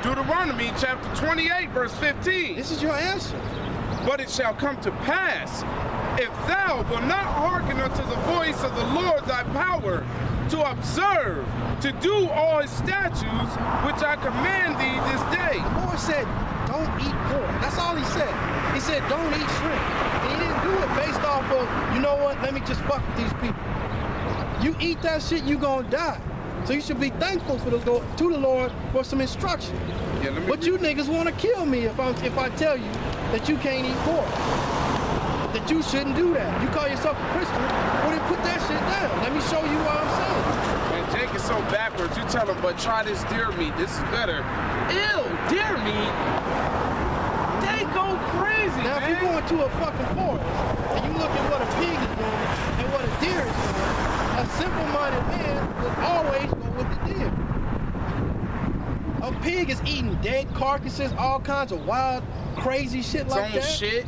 Deuteronomy chapter 28, verse 15. This is your answer. But it shall come to pass, if thou wilt not hearken unto the voice of the Lord thy power, to observe, to do all his statutes, which I command thee this day. The Lord said, don't eat pork. That's all he said. He said, don't eat shrimp. And he didn't do it based off of, you know what, let me just fuck with these people. You eat that shit, you gonna die. So you should be thankful to the Lord for some instruction. Yeah, but you niggas want to kill me if I tell you that you can't eat pork. That you shouldn't do that. You call yourself a Christian, well then put that shit down. Let me show you what I'm saying. Man, Jake is so backwards. You tell him, but try this deer meat. This is better. Ew, deer meat? They go crazy, now, man. if you go into a fucking forest and you look at what a pig is doing and what a deer is doing, a simple-minded man would always go with the deer. A pig is eating dead carcasses, all kinds of wild, crazy shit like that. Shit.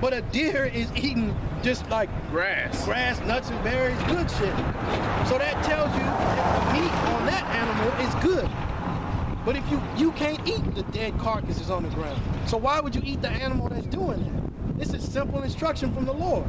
But a deer is eating just like grass, nuts and berries, good shit. So that tells you that the meat on that animal is good. But if you can't eat the dead carcasses on the ground. So why would you eat the animal that's doing that? This is simple instruction from the Lord.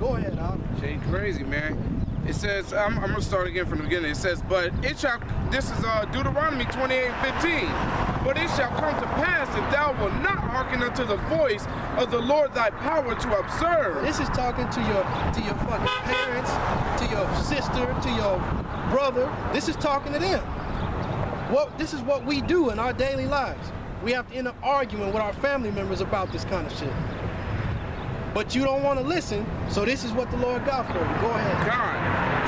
Go ahead, Al. Jay crazy, man. It says, I'm gonna start again from the beginning. It says, but it shall, this is Deuteronomy 28:15. But it shall come to pass if thou wilt not hearken unto the voice of the Lord thy power to observe. This is talking to your fucking parents, to your sister, to your brother. This is talking to them. This is what we do in our daily lives. We have to end up arguing with our family members about this kind of shit. But you don't want to listen, so this is what the Lord got for you. Go ahead. God,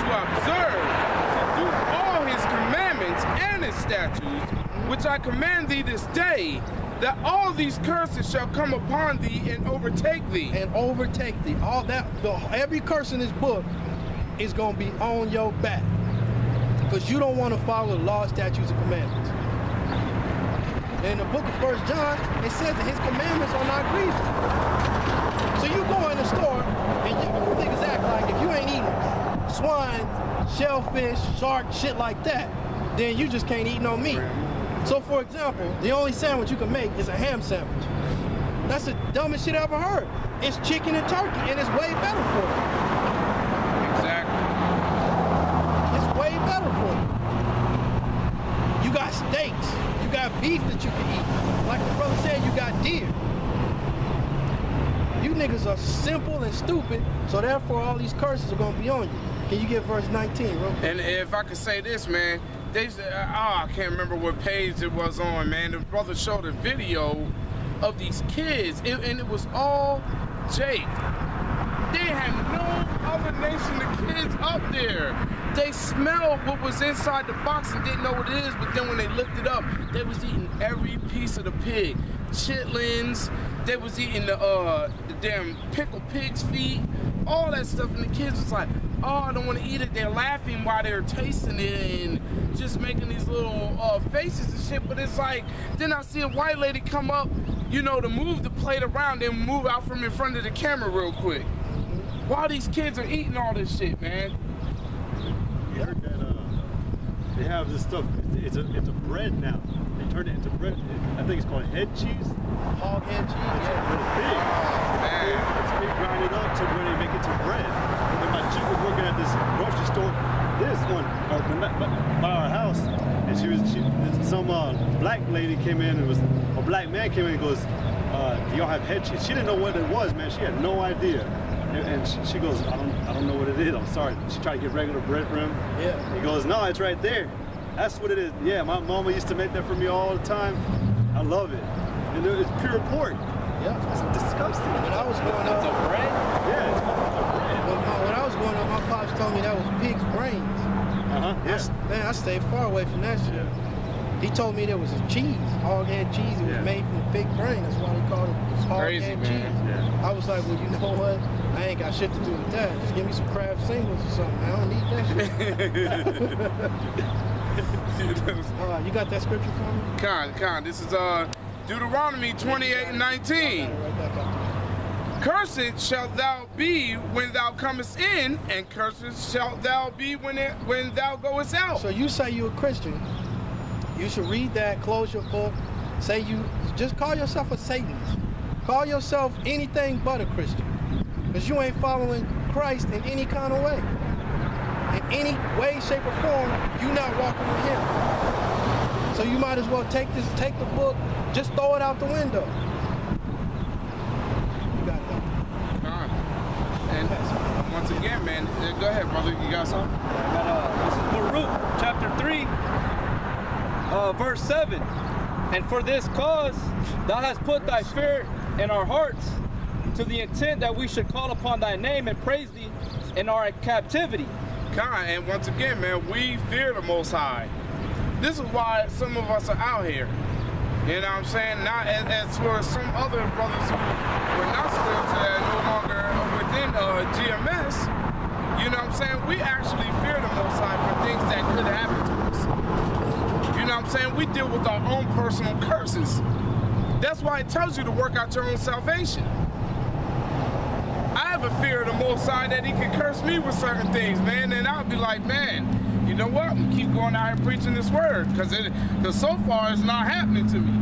to observe, to do all his commandments and his statutes, which I command thee this day, that all these curses shall come upon thee and overtake thee. And overtake thee. All that, every curse in this book is going to be on your back. Because you don't want to follow the law, statutes, and commandments. And in the book of 1 John, it says that his commandments are not grievous. So you go in the store and you niggas act like if you ain't eating swine, shellfish, shark, shit like that, then you just can't eat no meat. So for example, the only sandwich you can make is a ham sandwich. That's the dumbest shit I ever heard. It's chicken and turkey and it's way better for you. Exactly. It's way better for you. You got steaks, you got beef that you can eat. Like the brother said, you got deer. You niggas are simple and stupid, so therefore all these curses are gonna be on you. Can you get verse 19 real quick? And if I could say this, man, they said, I can't remember what page it was on, man. The brother showed a video of these kids, and it was all Jake. They had no other nation of kids up there. They smelled what was inside the box and didn't know what it is, but then when they looked it up, they was eating every piece of the pig. Chitlins, they was eating the damn pickled pig's feet, all that stuff, and the kids was like, oh, I don't want to eat it. They're laughing while they're tasting it and just making these little faces and shit, but it's like, then I see a white lady come up, you know, to move the plate around and move out from in front of the camera real quick. While these kids are eating all this shit, man. You heard that they have this stuff, it's a bread now. They turned it into bread. I think it's called head cheese. Hog head cheese, It's big. It's big, grind it up to where they make it to bread. And my chick was working at this grocery store, this one, by our house, and some black lady came in and a black man came in and goes, do y'all have head cheese? She didn't know what it was, man. She had no idea. And she goes, I don't know what it is. I'm sorry. She tried to get regular bread for him. Yeah. He goes, no, it's right there. That's what it is. Yeah, my mama used to make that for me all the time. I love it. And it's pure pork. Yeah. It's disgusting. When I was growing up, bread? Yeah, it's bread. When I was growing up, my pops told me that was pig's brains. Yeah. Man, I stayed far away from that shit. Yeah. He told me there was a cheese, hog head cheese. It was made from pig brain. That's why they called it hog head cheese. Yeah. I was like, well, you know what? I ain't got shit to do with that. Just give me some Kraft singles or something. I don't need that shit. All right, you got that scripture for me? Con. This is Deuteronomy 28:19. Cursed shalt thou be when thou comest in, and cursed shalt thou be when thou goest out. So you say you're a Christian, You should read that, close your book, say you just call yourself a Satanist. Call yourself anything but a Christian. Because you ain't following Christ in any kind of way. In any way, shape, or form, you're not walking with him. So you might as well take the book, just throw it out the window. You got that. And once again, man, go ahead, brother. You got something? This is Baruch, chapter 3, verse 7. And for this cause, thou hast put thy fear in our hearts, to the intent that we should call upon thy name and praise thee in our captivity. And once again, man, we fear the Most High. This is why some of us are out here. You know what I'm saying? Not as for some other brothers who were not spiritual and no longer within GMS, you know what I'm saying? We actually fear the Most High for things that could happen to us. You know what I'm saying? We deal with our own personal curses. That's why it tells you to work out your own salvation. I have a fear of the Most High that he can curse me with certain things, man, and I'll be like, man, you know what? I'm gonna keep going out here preaching this word, because so far it's not happening to me.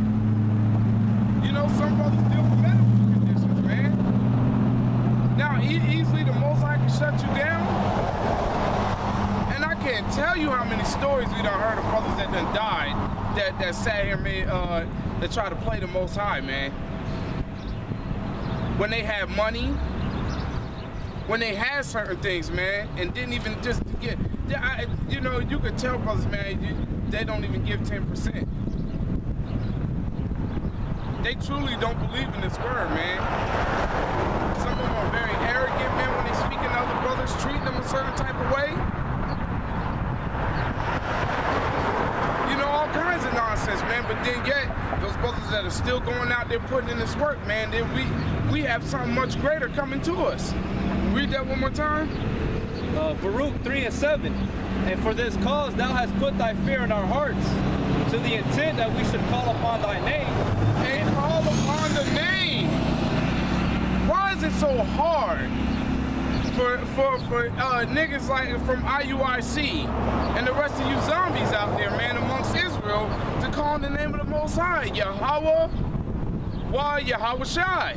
You know, some brothers deal with medical conditions, man. Now, easily the Most High can shut you down. And I can't tell you how many stories we done heard of brothers that done died, that sat here, man, that try to play the Most High, man. When they have money, when they had certain things, man, and didn't even just get, you know, you could tell brothers, man, they don't even give 10%. They truly don't believe in this word, man. Some of them are very arrogant, man, when they speak to other brothers, treating them a certain type of way. You know, all kinds of nonsense, man, but then yet, those brothers that are still going out there putting in this work, man, then we have something much greater coming to us. Read that one more time. Baruch 3 and 7. And for this cause thou hast put thy fear in our hearts, to the intent that we should call upon thy name. And call upon the name. Why is it so hard for niggas like from IUIC and the rest of you zombies out there, man, amongst Israel, to call on the name of the Most High? Yahweh, why Yahweh Shai?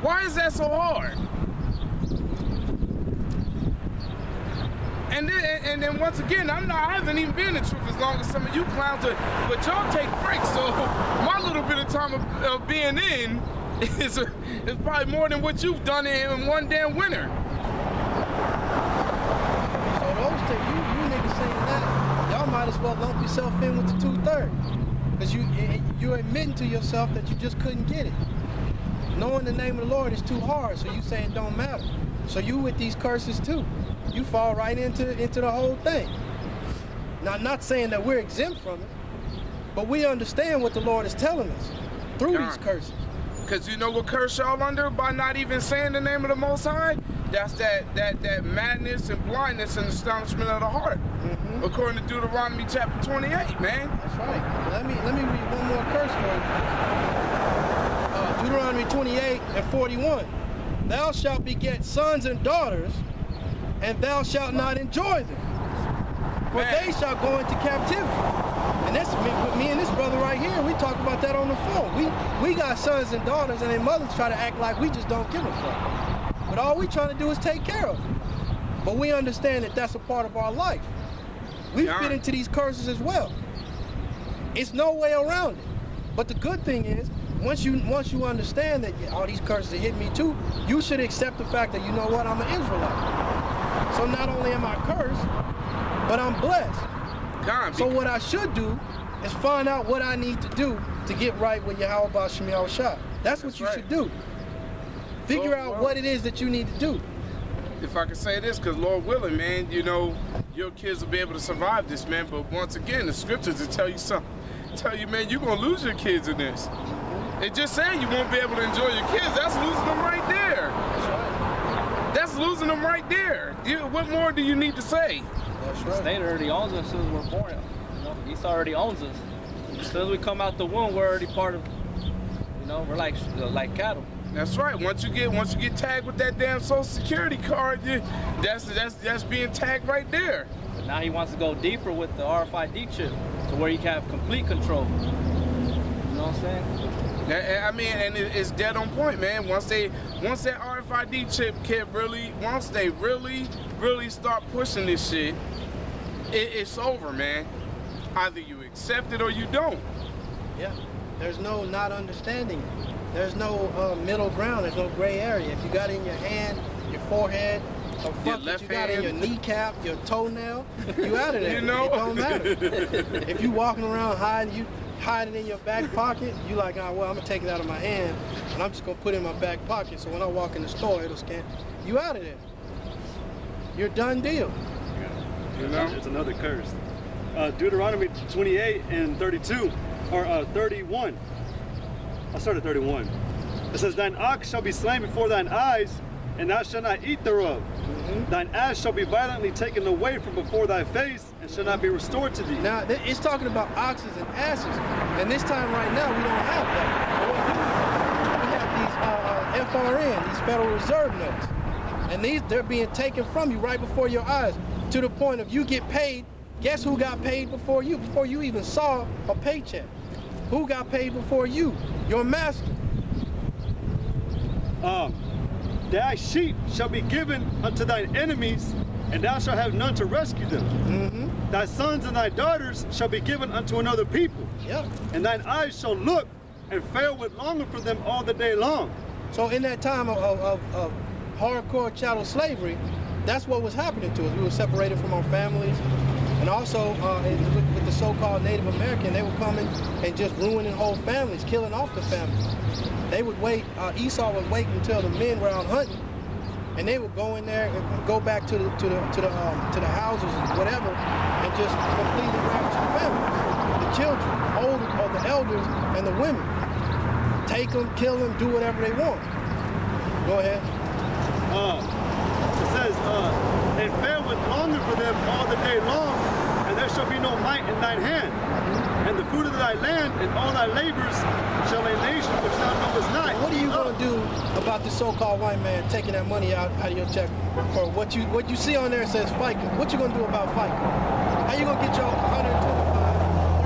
Why is that so hard? And then once again, I haven't even been in the truth as long as some of you clowns are, but y'all take breaks, so my little bit of time of being in is probably more than what you've done in one damn winter. So those two, you niggas saying that, y'all might as well lump yourself in with the 2/3. Because you're admitting to yourself that you just couldn't get it. Knowing the name of the Lord is too hard, so you say it don't matter. So you with these curses too. You fall right into the whole thing. Now, I'm not saying that we're exempt from it, but we understand what the Lord is telling us through these curses. Because you know what curse y'all under by not even saying the name of the Most High? That's that madness and blindness and astonishment of the heart. Mm-hmm. According to Deuteronomy chapter 28, man. That's right. Let me read one more curse for you. Deuteronomy 28 and 41. Thou shalt beget sons and daughters, and thou shalt not enjoy them, for they shall go into captivity. And that's me and this brother right here. We talk about that on the phone. We got sons and daughters, and their mothers try to act like we just don't give a fuck. But all we trying to do is take care of them. But we understand that that's a part of our life. We fit into these curses as well. It's no way around it. But the good thing is, once you understand that all these curses hit me too, you should accept the fact that, you know what, I'm an Israelite. So not only am I cursed, but I'm blessed. So what I should do is find out what I need to do to get right with Yahweh Shem Yahushua. That's what you should do. Figure out what it is that you need to do. If I can say this, because Lord willing, man, you know, your kids will be able to survive this, man. But once again, the scriptures will tell you something. Tell you, man, you're going to lose your kids in this. It just saying you won't be able to enjoy your kids. That's losing them right there. That's right. That's losing them right there. What more do you need to say? That's right. The state already owns us since we're born. You know, East already owns us. As soon as we come out the womb, we're already part of, you know, we're like cattle. That's right. Once you get tagged with that damn Social Security card, that's being tagged right there. But now he wants to go deeper with the RFID chip to where you can have complete control. You know what I'm saying? I mean, and it's dead on point, man. Once that RFID chip kit once they really start pushing this shit, it's over, man. Either you accept it or you don't. Yeah. There's no not understanding it. There's no middle ground. There's no gray area. If you got it in your hand, your forehead, or fuck it, you got it in your kneecap, your toenail, you out of there. You know? It don't matter. If you walking around hiding it in your back pocket, you like, oh, well, I'm gonna take it out of my hand and I'm just gonna put it in my back pocket. So when I walk in the store, it'll scan. You out of there. You're done deal. You know? It's another curse. Deuteronomy 28 and 32, or 31. I'll start at 31. It says, thine ox shall be slain before thine eyes, and thou shalt not eat thereof. Thine ass shall be violently taken away from before thy face, and shall not be restored to thee. Now, it's talking about oxes and asses. And this time right now, we don't have that. We have these FRN, these Federal Reserve notes. And they're being taken from you right before your eyes, to the point of you get paid. Guess who got paid before you even saw a paycheck? Who got paid before you? Your master. Thy sheep shall be given unto thine enemies, and thou shalt have none to rescue them. Thy sons and thy daughters shall be given unto another people. Yep. And thine eyes shall look and fail with longing for them all the day long. So in that time of hardcore chattel slavery, that's what was happening to us. We were separated from our families. And also, with the so-called Native American, they were coming and just ruining whole families, killing off the families. They would wait, Esau would wait until the men were out hunting, and they would go in there and go back to the houses and whatever, and just completely ravage the families, the children, older, or the elders, and the women. Take them, kill them, do whatever they want. Go ahead. It says, and fail with longing for them all the day long, and there shall be no might in thine hand. And the fruit of thy land and all thy labors shall a nation which thou knowest not. What are you going to do about this so-called white man taking that money out of your check for what you see on there says FICA? What you going to do about FICA? How you going to get your $125,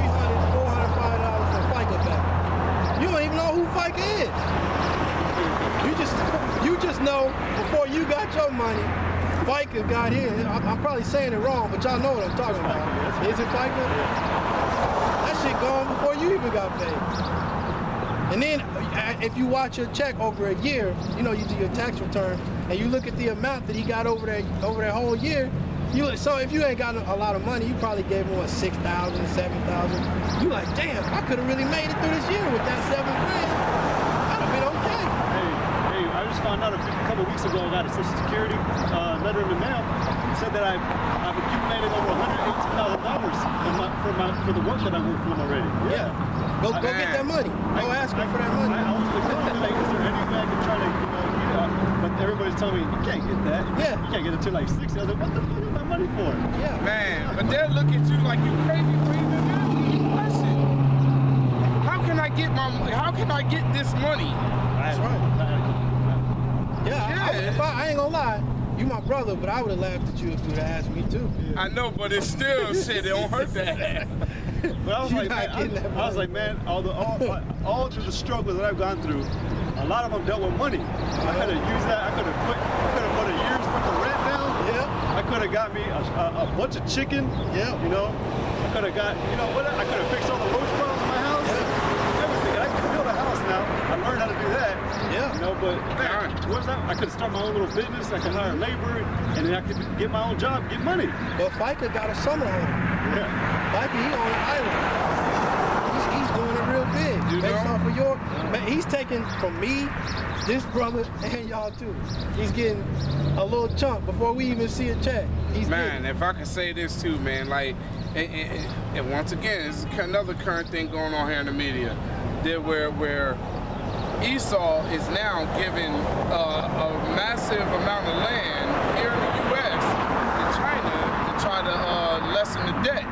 $300, $405 for FICA back? You don't even know who FICA is. You just know before you got your money, FICA got here. I'm probably saying it wrong, but y'all know what I'm talking about. Is it FICA? That shit gone before you even got paid. And then if you watch your check over a year, you know, you do your tax return, and you look at the amount that he got over that whole year. So if you ain't got a lot of money, you probably gave him what, $6,000, $7,000. You like, damn, I could have really made it through this year with that $7 grand. I'd have been okay. Hey, I just found out a couple weeks ago I got a Social Security letter in the mail. It said that I've accumulated over $118,000 for the work that I worked for them already. Yeah. Go get that money. Go ask him for that money. I was like, is there any way I can try to, get out? But everybody's telling me, you can't get that. Yeah. You can't get it till like 60. I was like, what the fuck is my money for? Yeah. Man, but they'll look at you like you crazy for even asking. How can I get this money? That's right. Yeah. I ain't gonna lie. You my brother, but I would have laughed at you if you would have asked me too. Yeah. I know, but it's still shit. It don't hurt that. But I was like, man, all through the struggle that I've gone through, a lot of them dealt with money. I could have used that. I could have put a year's worth of rent down. Yeah. I could have got me a bunch of chicken. Yeah. You know, I could have got, I could have fixed all the roach problems in my house. Yeah. Everything. And I can build a house now. I learned how to do that. Yeah. But man, what's that? I could start my own little business. I could hire labor, and then I could get my own job, get money. But FICA got a summer home. Yeah. FICA, he on an island. He's doing it real big. Based off of your, man, he's taking from me, this brother, and y'all too. He's getting a little chunk before we even see a check. Man, if I could say this too, man, like, and once again, it's another current thing going on here in the media, that where Esau is now giving a massive amount of land here in the U.S. to China to try to lessen the debt.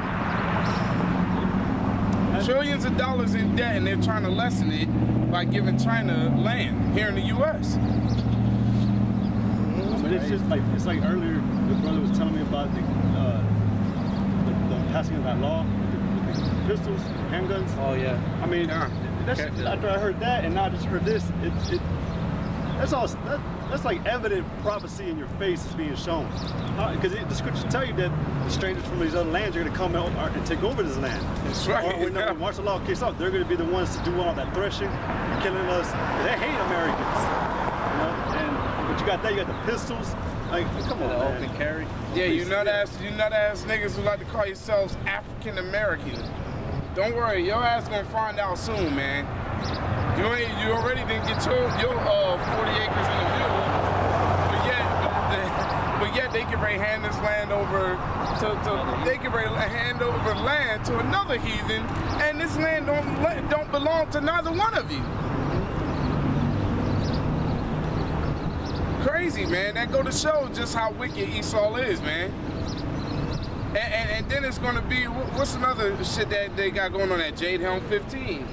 Trillions of dollars in debt, and they're trying to lessen it by giving China land here in the U.S. But it's just like, earlier, the brother was telling me about passing of that law with the pistols, handguns. Oh yeah. I mean, after I heard that, and now I just heard this, that's like evident prophecy in your face is being shown. Because the scriptures tell you that the strangers from these other lands are going to come out and take over this land. That's right. Or when martial law kicks off, they're going to be the ones to do all that threshing, killing us. They hate Americans. You know? But you got that, you got the pistols. Like, come on, man. Open carry. Yeah, you nut ass niggas who like to call yourselves African American. Don't worry, your ass gonna find out soon, man. You already didn't get your 40 acres in the middle, but yet they can ready to hand this land over they can ready to hand over land to another heathen, and this land don't belong to neither one of you. Crazy, man. That go to show just how wicked Esau is, man. And then it's gonna be, what's another shit that they got going on at Jade Helm 15?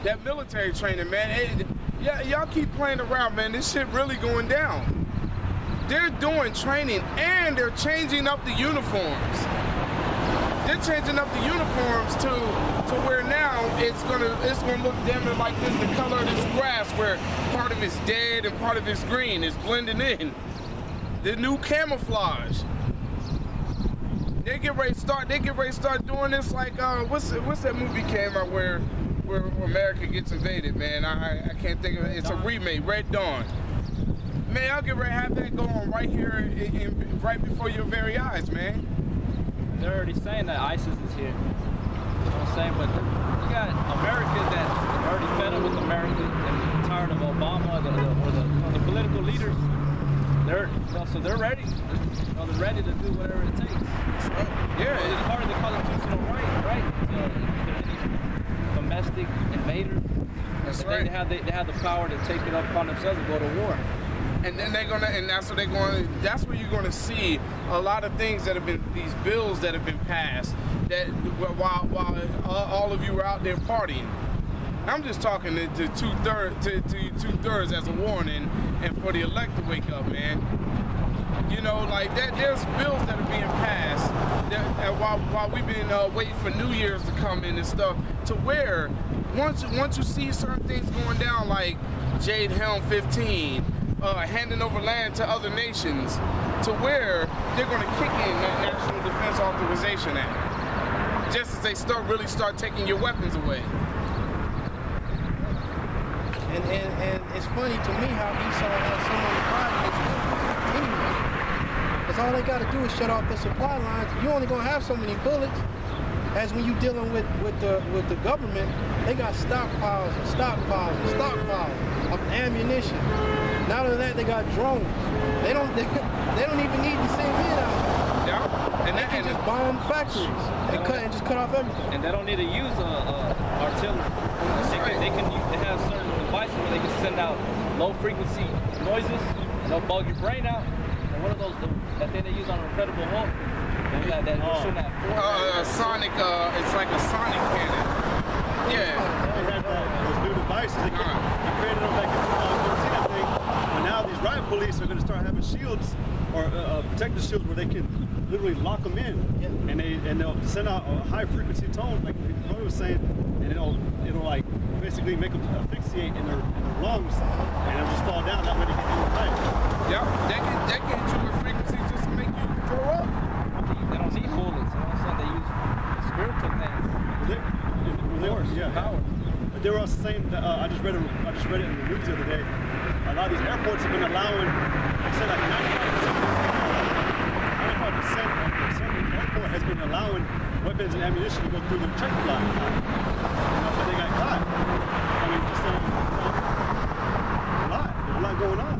That military training, man. Y'all keep playing around, man. This shit really going down. They're doing training and they're changing up the uniforms. They're changing up the uniforms to where now it's gonna look damn it like this, the color of this grass, where part of it's dead and part of it's green. It's blending in. The new camouflage. They get ready to start doing this like what's that movie came out where America gets invaded, man? I can't think of it. It's a remake, Red Dawn. Man, I'll get ready to have that go on right here right before your very eyes, man. They're already saying that ISIS is here. You know what I'm saying? But you got America that's already fed up with America and tired of Obama or the political leaders. So they're ready. They're ready to do whatever it takes. Yeah, it's part of the constitutional right? Domestic invaders. That's right. They have the power to take it upon themselves and go to war. And then that's where you're gonna see a lot of things that have been, these bills that have been passed, that while all of you were out there partying. I'm just talking to two-thirds as a warning, and for the elect to wake up, man. You know, like that. There's bills that are being passed while we've been waiting for New Year's to come in and stuff. To where once you see certain things going down, like Jade Helm 15, handing over land to other nations, to where they're going to kick in that National Defense Authorization Act, just as they really start taking your weapons away. And it's funny to me how Esau has so many projects anyway. Because all they got to do is shut off the supply lines. You're only going to have so many bullets. As when you're dealing with the government, they got stockpiles and stockpiles and stockpiles of ammunition. Not only that, they got drones. They don't even need to send men out. Yeah, and they can just bomb factories and just cut off everything. And they don't need to use artillery. They have certain devices where they can send out low frequency noises and they'll bug your brain out. And one of those, that thing they use on Incredible Hulk, sonic, it's like a sonic cannon. Yeah. They had those new devices. They created them back in 2013, I think. But now these riot police are going to start having shields or protective shields where they can literally lock them in, and they'll send out a high frequency tone, like Noone was saying, and it'll like basically make them asphyxiate in their lungs, and it'll just fall down. That way they can do it right. Yeah, that can hit you with frequency just to make you throw up. They don't need bullets. You know what I'm saying? They use spiritual things. Power. But they were also saying that I just read it in the news the other day. A lot of these airports have been allowing, they said like 95% of the airport has been allowing weapons and ammunition to go through the checker line. That's why they got caught. I mean, just there's a lot going on.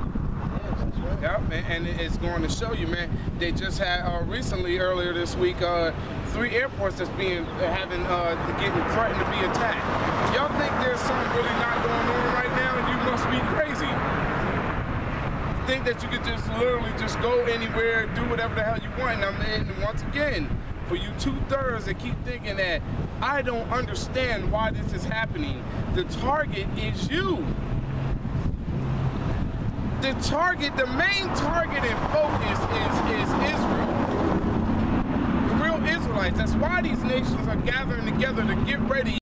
Yep, and it's going to show you, man. They just had recently, earlier this week, 3 airports that's getting threatened to be attacked. Y'all think there's something really not going on right now, and you must be crazy. Think that you could just literally just go anywhere, do whatever the hell you want. And once again, for you two-thirds that keep thinking that I don't understand why this is happening, the target is you. The main target and focus is Israel. The real Israelites. Israelites. That's why these nations are gathering together to get ready